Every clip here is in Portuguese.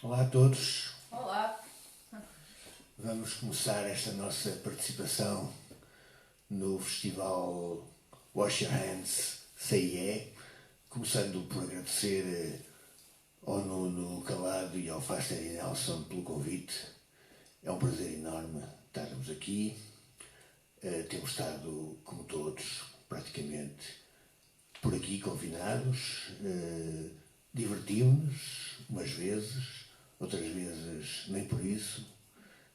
Olá a todos. Olá. Vamos começar esta nossa participação no festival Wash Your Hands CIE, começando por agradecer ao Nuno Calado e ao Faster e Nelson pelo convite. É um prazer enorme estarmos aqui. Temos estado, como todos, praticamente por aqui confinados. Divertimos-nos umas vezes, outras vezes nem por isso,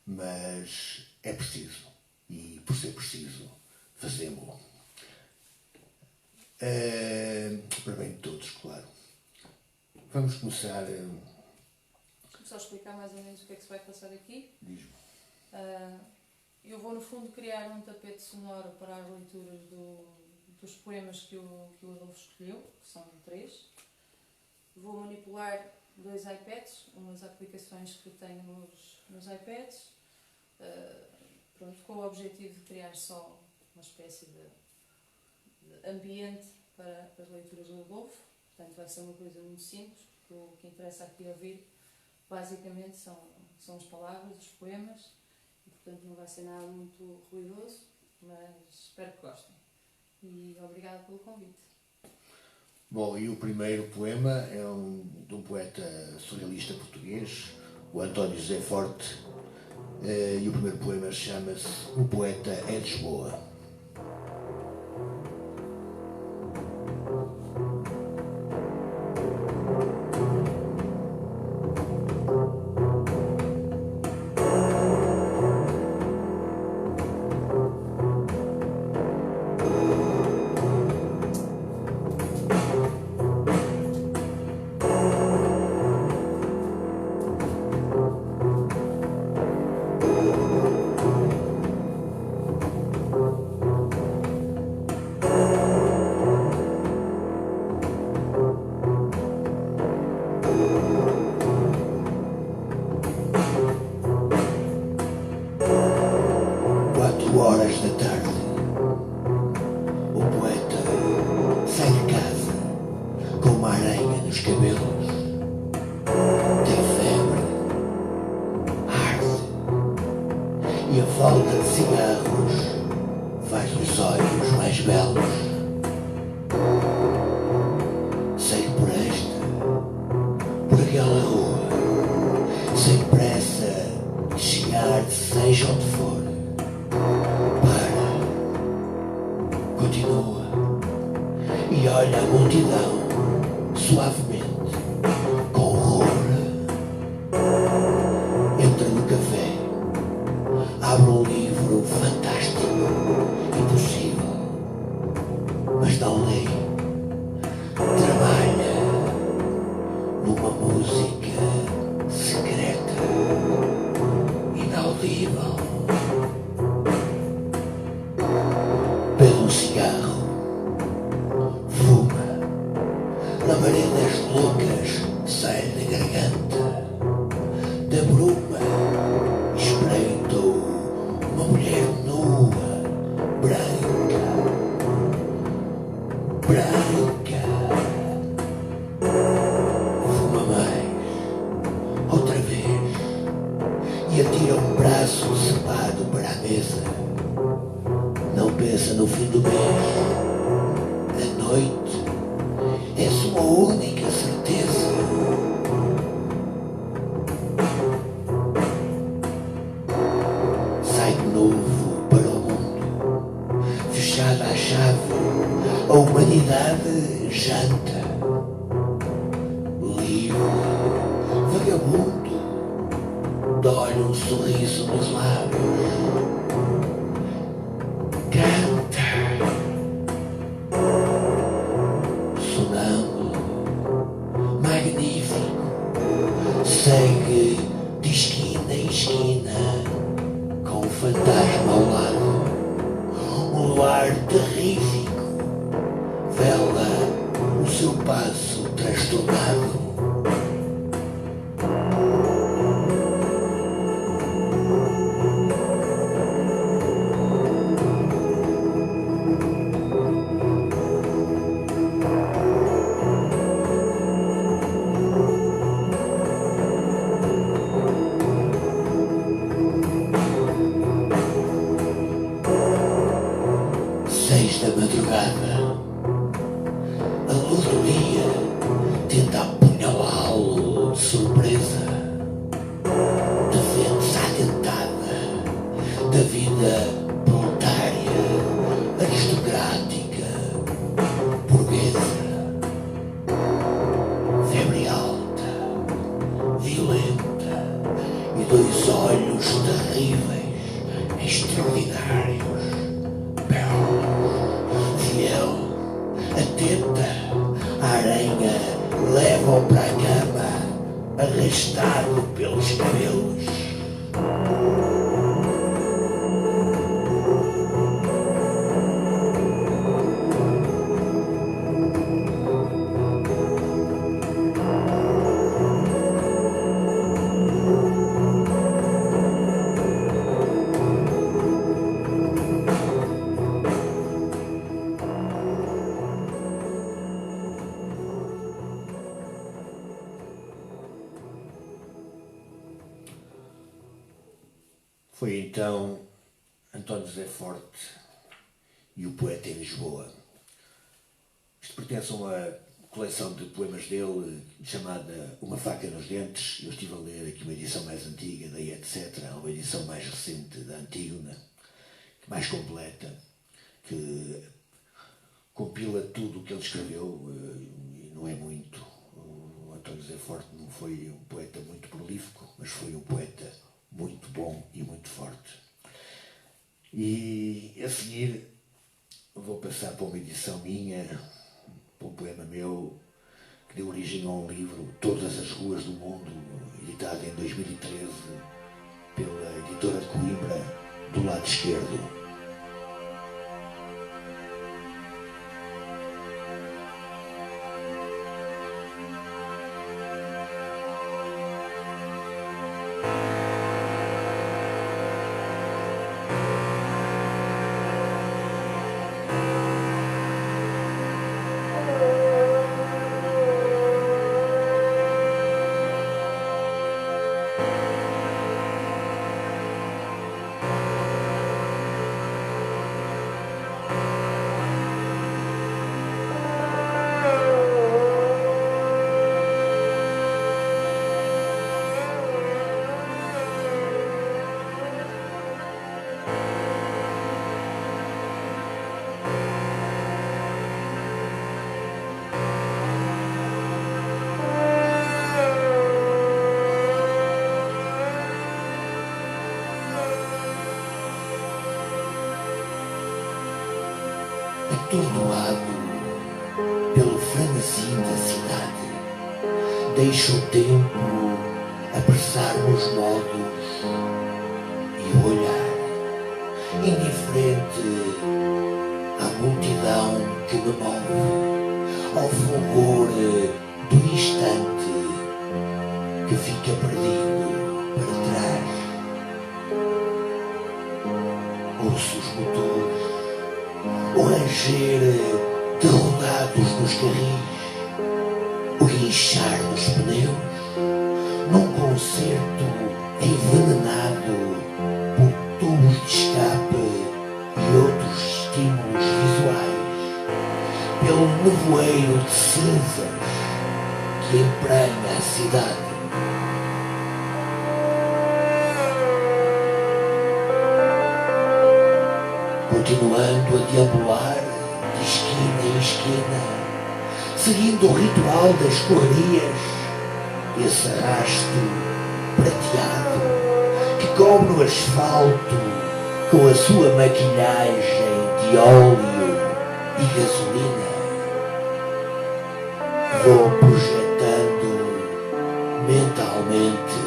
mas é preciso, e por ser preciso, fazemos-lo. Para bem de todos, claro. Vamos começar. Deixa-me só explicar mais ou menos o que é que se vai passar aqui. Diz-me. Eu vou, no fundo, criar um tapete sonoro para as leituras dos poemas que o Adolfo escolheu, que são 3. Vou manipular 2 iPads, umas aplicações que tenho nos iPads, com o objetivo de criar só uma espécie de ambiente para as leituras do Adolfo. Portanto, vai ser uma coisa muito simples, porque o que interessa aqui ouvir, basicamente, são as palavras, os poemas, e, portanto, não vai ser nada muito ruidoso, mas espero que gostem. E obrigada pelo convite. Bom, e o primeiro poema é de um poeta surrealista português, o António José Forte, e o primeiro poema chama-se O Poeta é Lisboa. no outro dia tenta apunhalá-lo de surpresa, defende-se à dentada da vida proletária, aristocrática, burguesa, febre alta, violenta e dois olhos terríveis, extraordinários, belos, fiel, atenta, a aranha leva-o para a cama, arrastado pelos cabelos. Foi então António José Forte e o Poeta em Lisboa. Isto pertence a uma coleção de poemas dele chamada Uma Faca nos Dentes. Eu estive a ler aqui uma edição mais antiga, daí etc. Uma edição mais recente da Antígona, mais completa, que compila tudo o que ele escreveu, e não é muito. O António José Forte não foi um poeta muito prolífico, mas foi um poeta muito bom e muito forte. E a seguir vou passar para uma edição minha, para um poema meu, que deu origem a um livro, Todas as Ruas do Mundo, editado em 2013 pela editora de Coimbra, do lado esquerdo. Atordoado pelo frenesim da cidade, deixa o tempo apressar-me os modos e o olhar, indiferente à multidão que me move, ao fulgor do instante que fica perdido para trás. Ouço os motores, o ranger de rodados nos carris, o guinchar dos pneus, num concerto envenenado por tubos de escape e outros estímulos visuais, pelo nevoeiro de cinzas que emprenha a cidade. Continuando a deambular de esquina em esquina, seguindo o ritual das correrias, esse arrasto prateado que cobre o asfalto com a sua maquilhagem de óleo e gasolina. Vou projetando mentalmente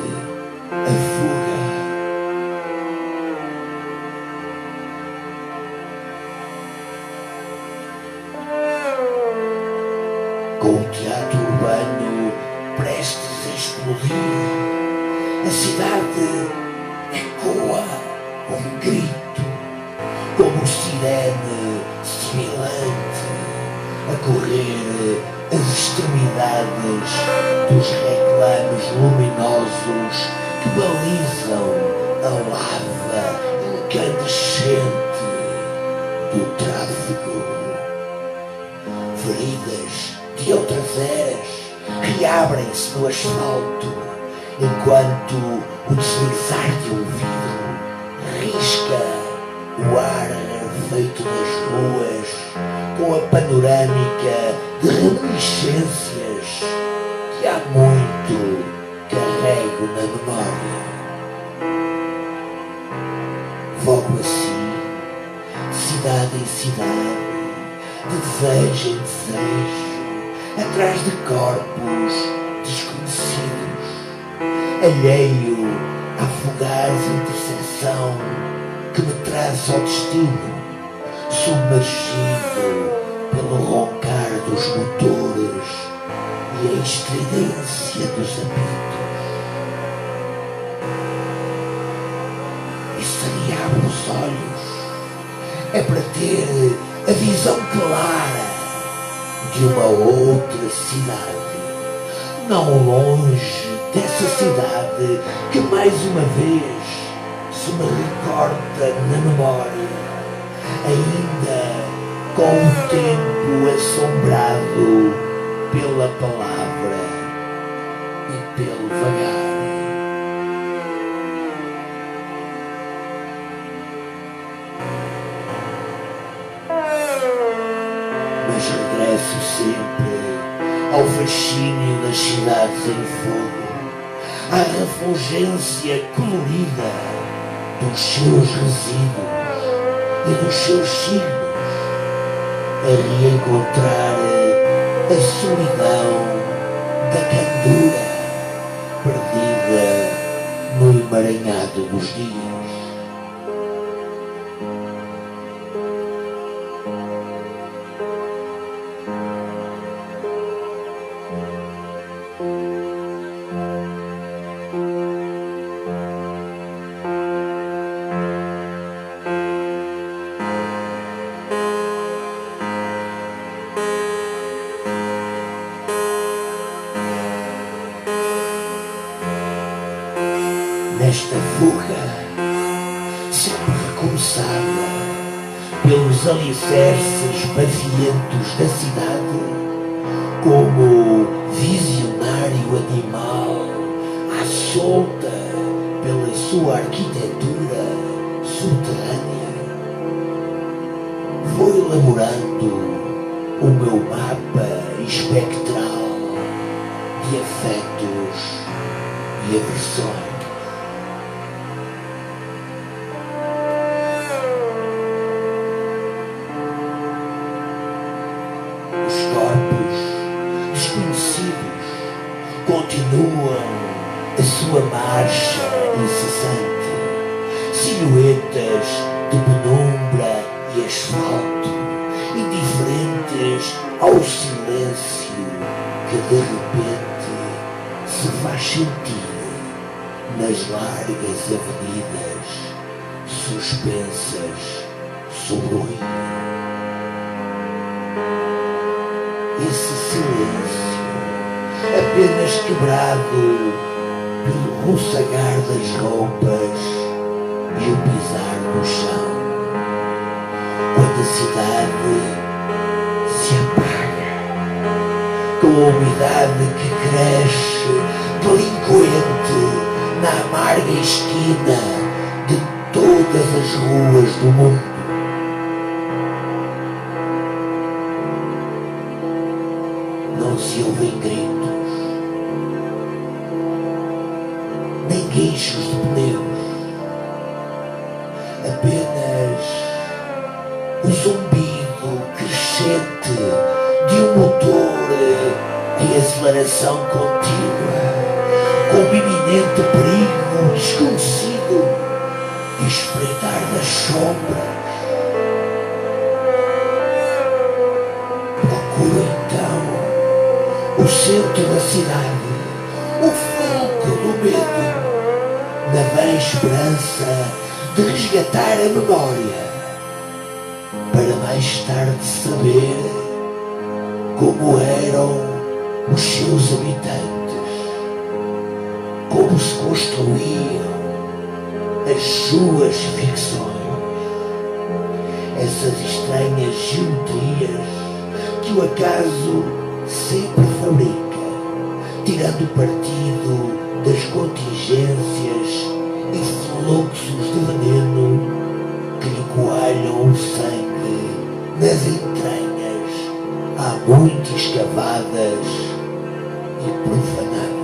a fuga. Com o teatro urbano prestes a explodir, a cidade ecoa um grito, como sirene sibilante, a correr as extremidades dos reclames luminosos que balizam a lava incandescente do tráfego. Feridas de outras eras reabrem-se no asfalto, enquanto o deslizar de um vidro risca o ar feito das ruas com a panorâmica de reminiscências que há muito carrego na memória. Vogo assim, de cidade em cidade, de desejo em desejo, atrás de corpos desconhecidos, alheio à fugaz interseção que me traz ao destino, submergido pelo roncar dos motores e a estridência dos apitos. E se reabro os olhos, é para ter a visão clara de uma outra cidade, não longe dessa cidade que mais uma vez se me recorta na memória, ainda com o tempo assombrado pela palavra e pelo vagar. Mas regresso sempre ao fascínio das cidades em fogo, à refulgência colorida dos seus resíduos e dos seus signos, a reencontrar a solidão da candura perdida no emaranhado dos dias. Nesta fuga, sempre recomeçada pelos alicerces bafientos da cidade, como visionário animal à solta pela sua arquitetura subterrânea, vou elaborando o meu mapa espectral de afetos e aversões. Continuam a sua marcha incessante, silhuetas de penumbra e asfalto, indiferentes ao silêncio que de repente se faz sentir nas largas avenidas suspensas sobre o rio. Esse silêncio apenas quebrado pelo roçagar das roupas e o pisar no chão, quando a cidade se apaga, com a umidade que cresce delinquente na amarga esquina de todas as ruas do mundo. Não se ouvem gritos, nem guinchos de pneus, apenas o zumbido crescente de um motor em aceleração contínua, com o iminente perigo desconhecido de espreitar das sombras. Procuro então o centro da cidade, o foco do medo, na vã esperança de resgatar a memória, para mais tarde saber como eram os seus habitantes, como se construíam as suas ficções, essas estranhas geometrias que o acaso sempre fabrica, tirando partido das contingências e fluxos de veneno que lhe coalham o sangue nas entranhas há muito escavadas e profanadas.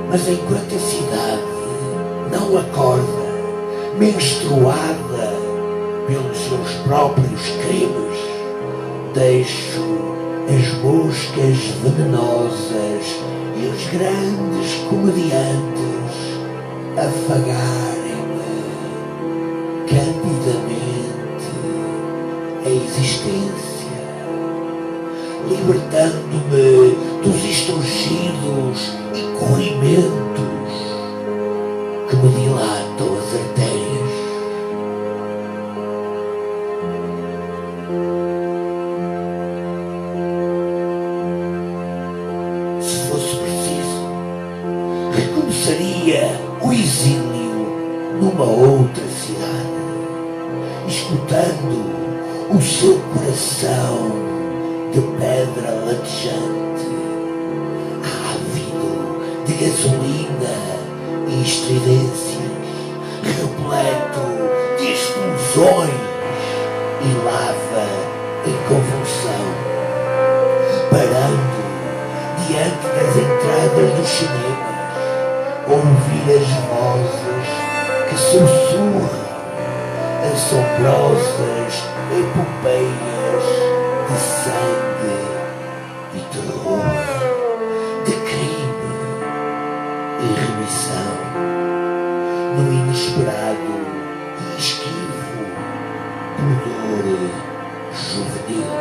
Mas enquanto a cidade não acorda, menstruada pelos seus próprios crimes, deixo as moscas venenosas e os grandes comediantes afagarem-me candidamente a existência, libertando-me dos estrugidos e corrimentos que me dilatam as artérias. Se fosse preciso, recomeçaria o exílio numa outra cidade, escutando o seu coração de pedra latejante, ávido de gasolina e estridências, repleto de explosões e lava em convulsão, parando diante das entradas dos cinemas, ouvir as vozes que sussurram assombrosas epopeias de sangue e terror, de crime e remissão, no inesperado e esquivo pudor juvenil.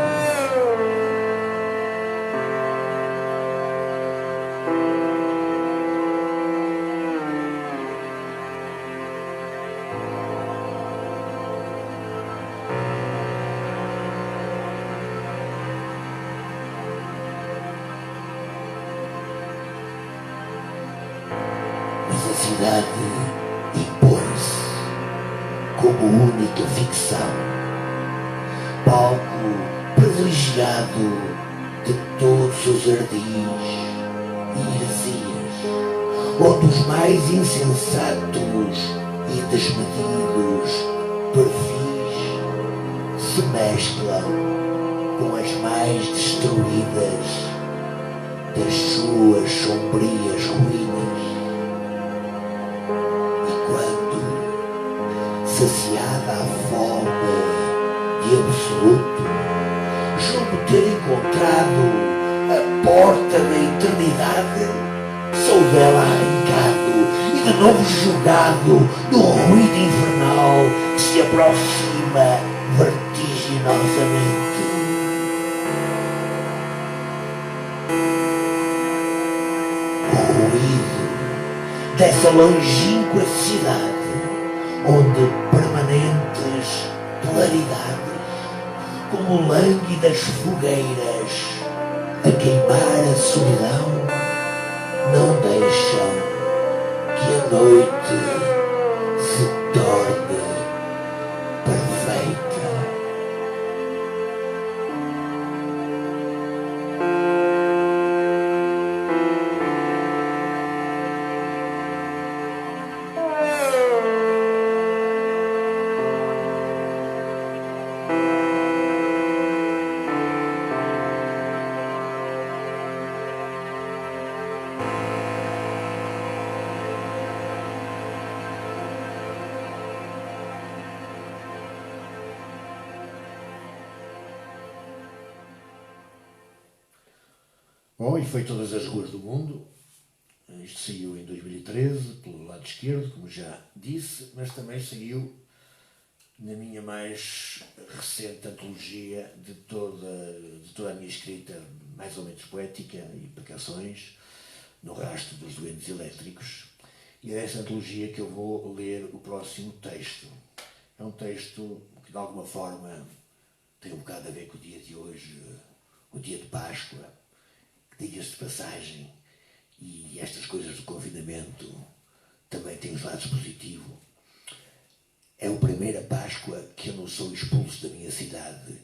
Mas a cidade impõe-se como única ficção, palco privilegiado de todos os ardis e heresias, onde os mais insensatos e desmedidos perfis se mesclam com as mais destruídas das suas sombrias ruínas. Saciada a fome de absoluto, julgo ter encontrado a porta da eternidade, sou dela arrancado e de novo jogado no ruído infernal que se aproxima vertiginosamente. O ruído dessa longínqua cidade, onde permanentes claridades, como lânguidas fogueiras a queimar a solidão, não deixam que a noite se torne perfeita. Bom, e foi Todas as Ruas do Mundo. Isto saiu em 2013, pelo lado esquerdo, como já disse, mas também saiu na minha mais recente antologia de toda a minha escrita, mais ou menos poética e para canções, No Rastro dos Duendes Elétricos. E é dessa antologia que eu vou ler o próximo texto. É um texto que de alguma forma tem um bocado a ver com o dia de hoje, o dia de Páscoa, que diga-se de passagem, e estas coisas do confinamento também tem os lados positivos. É a primeira Páscoa que eu não sou expulso da minha cidade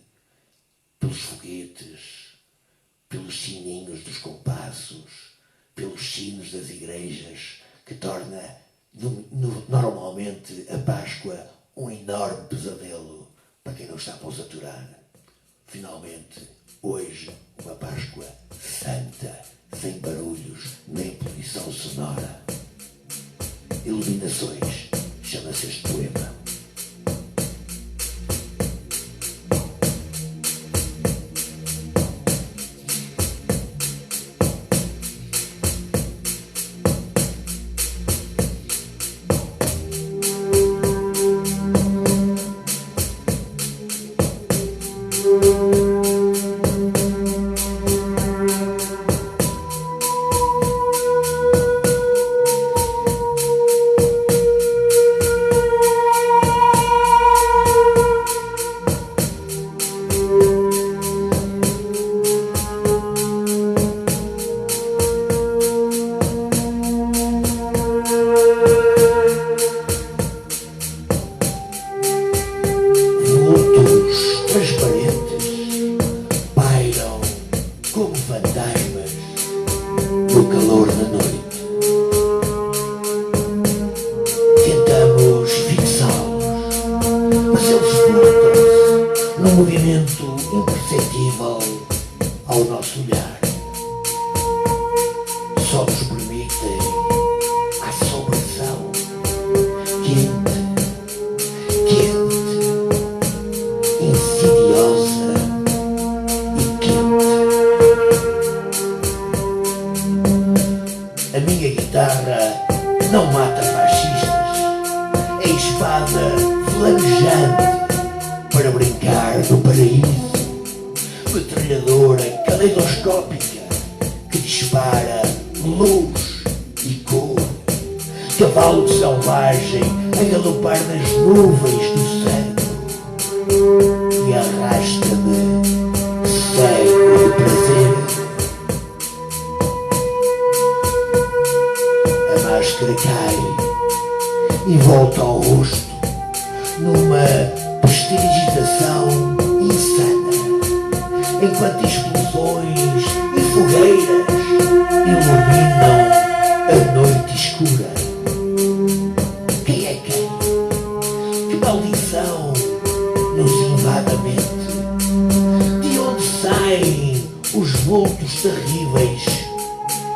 pelos foguetes, pelos sininhos dos compassos, pelos sinos das igrejas, que torna normalmente a Páscoa um enorme pesadelo para quem não está para os aturar. Finalmente, hoje, uma Páscoa santa, sem barulhos nem poluição sonora. Iluminações, chama-se este poema. No calor da noite, tentamos fixá-los, mas eles voltam-se num movimento imperceptível ao nosso olhar. Só nos permitem a assombração quente, insidiosa e quente. A minha guitarra não mata fascistas, é espada flamejante para brincar no paraíso, metralhadora caleidoscópica que dispara luz e cor, cavalo selvagem a galopar nas nuvens do céu e arrasta-me cego de prazer. A máscara cai e volta ao rosto numa prestigitação insana, enquanto explosões e fogueiras iluminam a noite escura. Quem é quem? Que maldição nos invade a mente? De onde saem os vultos terríveis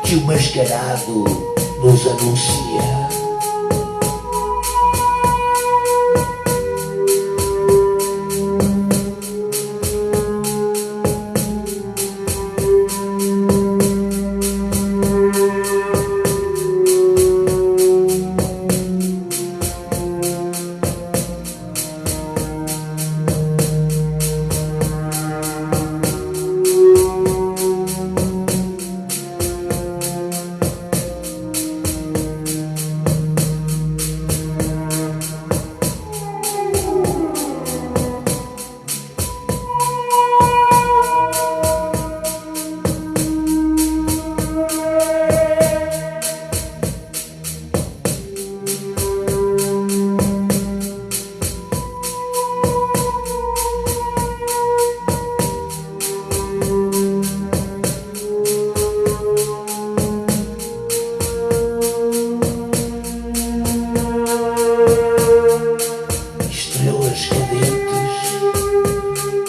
que o mascarado nos anuncia?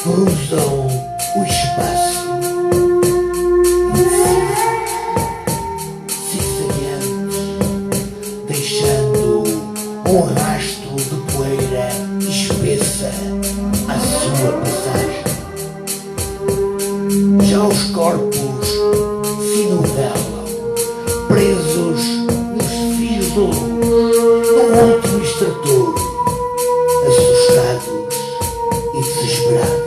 Cruzam o espaço, cisalhantes, deixando um rastro de poeira espessa à sua passagem. Já os corpos se novelam, presos nos fios de luz, num último extrator, assustados e desesperados.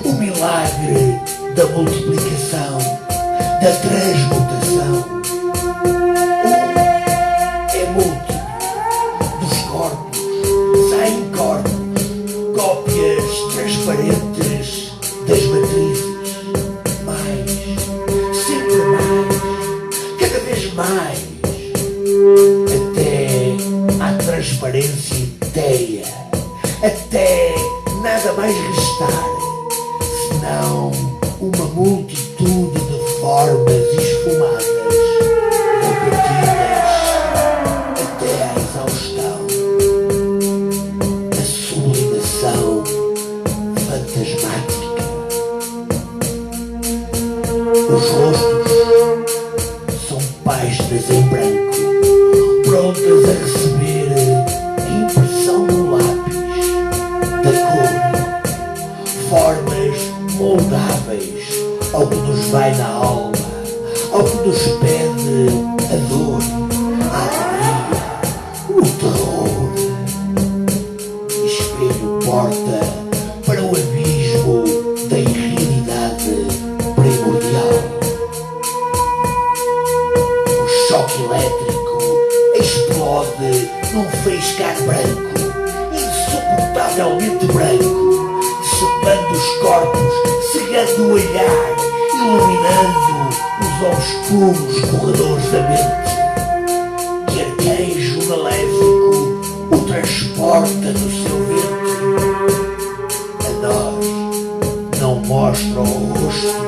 O milagre da multiplicação, da transmutação. É múltiplo dos corpos, saem corpos, cópias transparentes das matrizes, mas sempre mais, até à transparência etérea, até nada mais restar, senão uma multitude de formas esfumadas, repetidas até à exaustão, a sublimação fantasmática. Os rostos são páginas em branco, prontas a receber a impressão do lápis, da cor, formas moldáveis ao que nos vai na alma, ao que nos pede a dor, a alegria, o terror. Espelho porta para o abismo da irrealidade primordial. O choque elétrico explode num faiscar branco, insuportavelmente branco, decepando os corpos, cegando o olhar, iluminando os obscuros corredores da mente. Que arcanjo maléfico o transporta no seu ventre. A nós não mostra o rosto.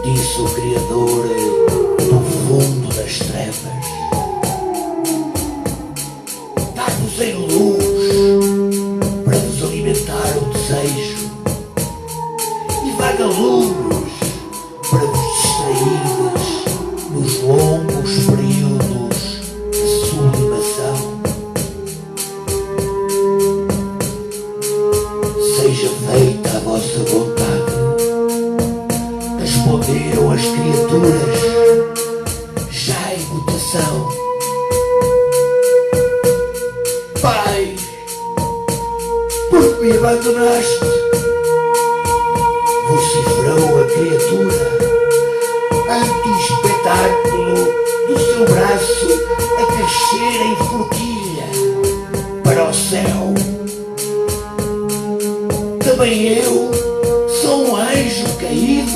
Disse o Criador do fundo das trevas. Dá-vos em luz para vos alimentar o desejo, e vagalumes para vos distrairdes nos longos períodos de sublimação. Seja feita a vossa vontade, responderam as criaturas, já em mutação. Pai, por que me abandonaste? Vociferou a criatura, ante o espetáculo do seu braço a crescer em forquilha para o céu. Também eu sou um anjo caído,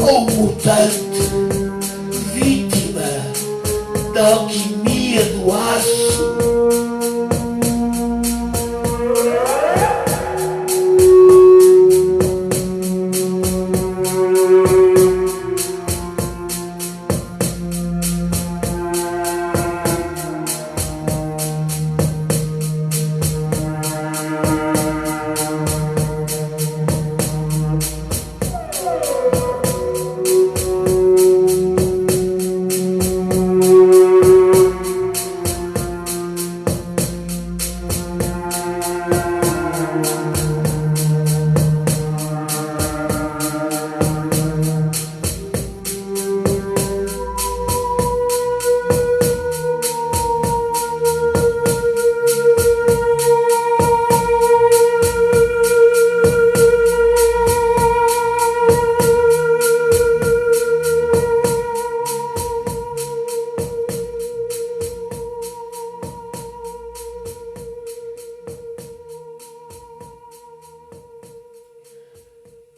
ou mutante, vítima da alquimia do aço.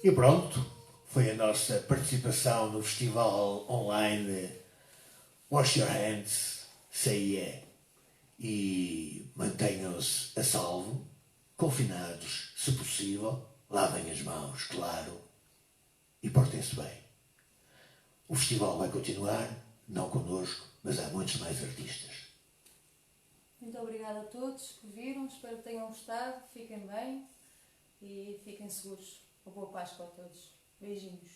E pronto, foi a nossa participação no festival online Wash Your Hands, Say Yeah. E mantenham-se a salvo, confinados se possível, lavem as mãos, claro, e portem-se bem. O festival vai continuar, não connosco, mas há muitos mais artistas. Muito obrigada a todos que viram, espero que tenham gostado, fiquem bem e fiquem seguros. Uma boa Páscoa a todos. Beijinhos.